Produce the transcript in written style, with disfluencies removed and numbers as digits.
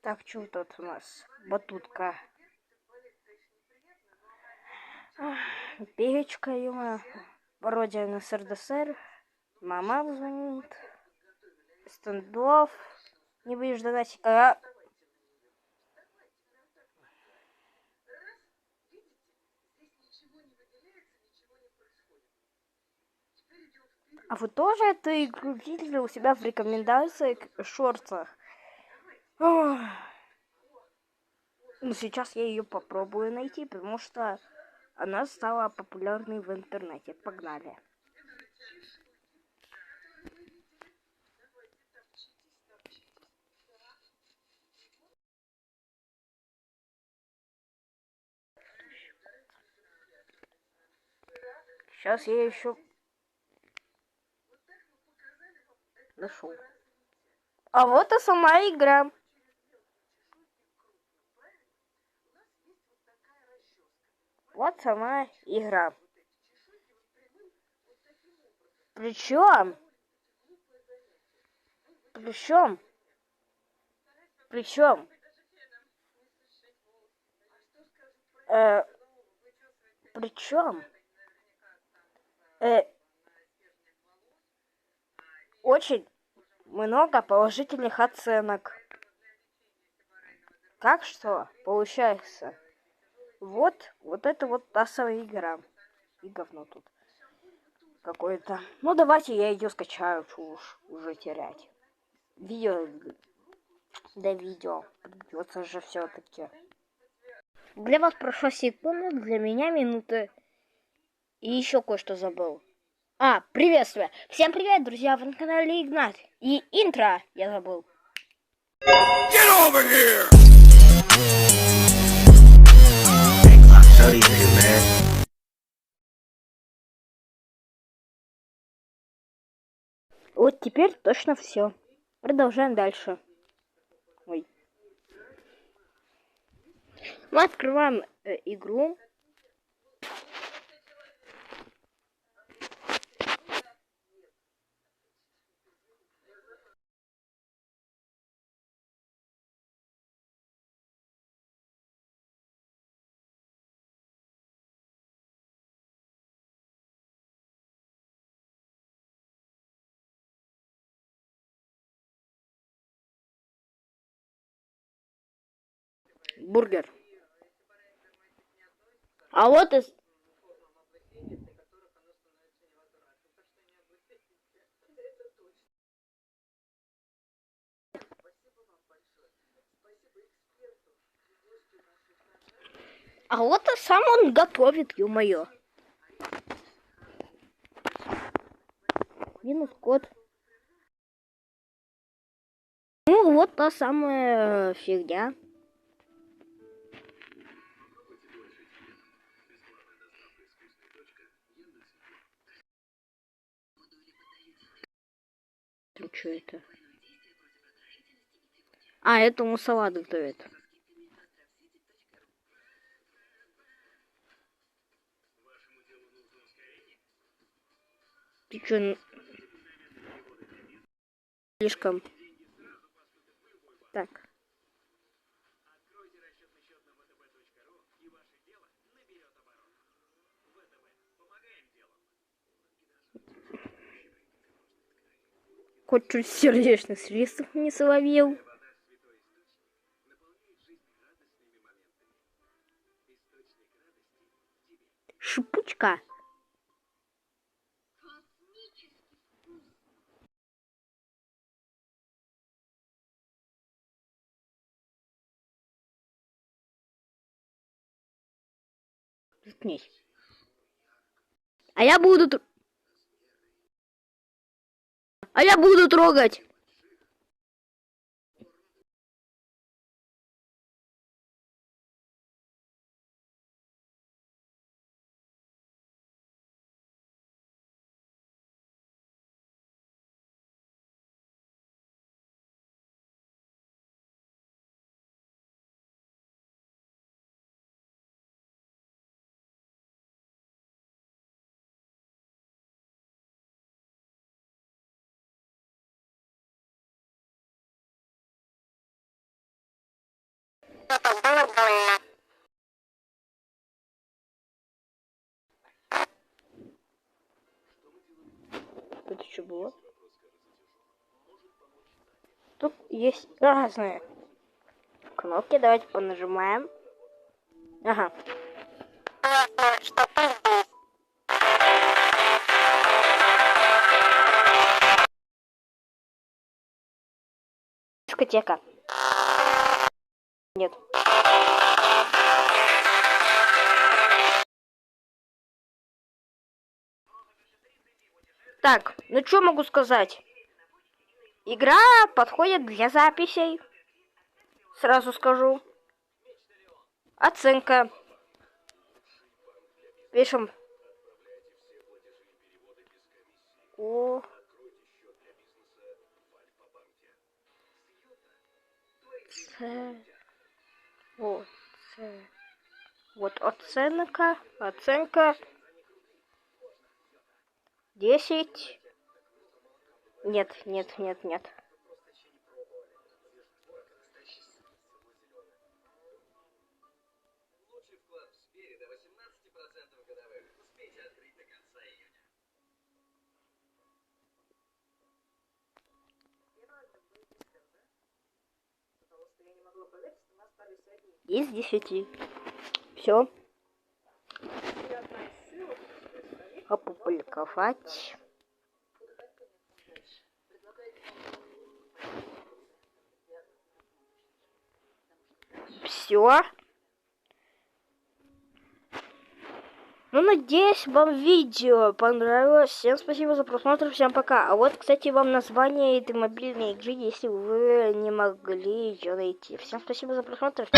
Так, что тут у нас? Батутка. Печка, ё-моё. Вроде на СРДСР. Мама звонит. Стендов. Не будешь донатика. А вы тоже эту игру видели у себя в рекомендациях шортах? Ну, сейчас я ее попробую найти, потому что она стала популярной в интернете. Погнали. Сейчас я еще нашел. А вот и сама игра. Вот сама игра. Причем причем причем очень много положительных оценок. Как что получается? Вот это вот та самая игра. И говно тут какое-то. Ну давайте я ее скачаю, уж уже терять. Видео до видео придется же все-таки. Для вас прошло секунды, для меня минуты. И еще кое-что забыл. Приветствую! Всем привет, друзья! Вы на канале Игнат. И интро я забыл. Get over here! Вот теперь точно все. Продолжаем дальше. Ой. Мы открываем игру. Бургер. А вот и... А вот и сам он готовит, ё-моё. Минус код. Ну, вот та самая фигня. Ну, что это? Этому салат готовит. Ты чё? Слишком. Так. Хоть чуть сердечных средств не соловел. Шипучка. Заткнись. А я буду трогать. Тут что было? Тут есть разные кнопки. Давайте понажимаем. Ага. Дискотека. Нет. Так, ну что могу сказать? Игра подходит для записей. Сразу скажу. Оценка. Пишем. О. Вот. Вот оценка. Оценка. 10. Нет. Из 10. Все. Опубликовать. Все. Ну, надеюсь, вам видео понравилось. Всем спасибо за просмотр. Всем пока. А вот, кстати, вам название этой мобильной игры, если вы не могли ее найти. Всем спасибо за просмотр.